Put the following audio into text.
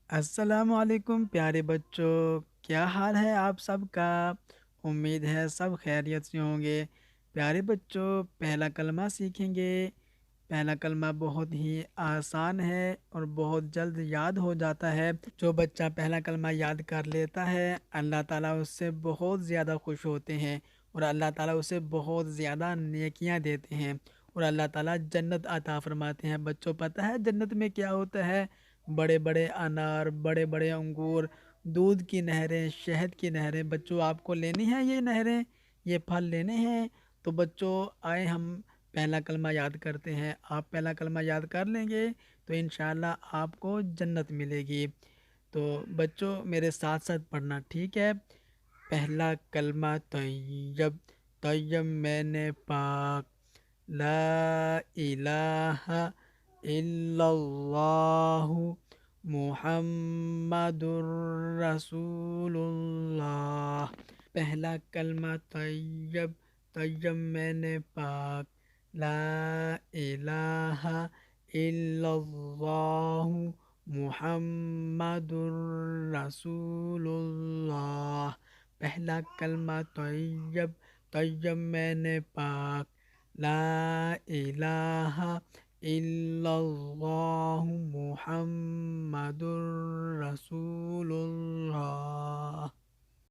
السلام علیکم پیارے بچوں، کیا حال ہے آپ سب کا؟ امید ہے سب خیریت سے ہوں گے۔ پیارے بچوں، پہلا کلمہ سیکھیں گے۔ پہلا کلمہ بہت ہی آسان ہے اور بہت جلد یاد ہو جاتا ہے۔ جو بچہ پہلا کلمہ یاد کر لیتا ہے اللہ تعالیٰ اس سے بہت زیادہ خوش ہوتے ہیں، اور اللہ تعالیٰ اسے بہت زیادہ نیکیاں دیتے ہیں، اور اللہ تعالیٰ جنت عطا فرماتے ہیں۔ بچوں، پتہ ہے جنت میں کیا ہوتا ہے؟ بڑے بڑے انار، بڑے بڑے انگور، دودھ کی نہریں، شہد کی نہریں۔ بچوں، آپ کو لینی ہیں یہ نہریں، یہ پھل لینے ہیں؟ تو بچوں آئے ہم پہلا کلمہ یاد کرتے ہیں۔ آپ پہلا کلمہ یاد کر لیں گے تو انشاءاللہ آپ کو جنت ملے گی۔ تو بچوں میرے ساتھ ساتھ پڑھنا، ٹھیک ہے؟ پہلا کلمہ طیب، طیب میں نے پاک، لا الہ الا اللہ محمد الرسول اللہ۔ پہلا کلمہ طیب، طیب میں نے پاک، لا الہ الا اللہ محمد الرسول اللہ۔ پہلا کلمہ طیب، طیب میں نے پاک، لا الہ الا اللہ محمد الرسول اللہ۔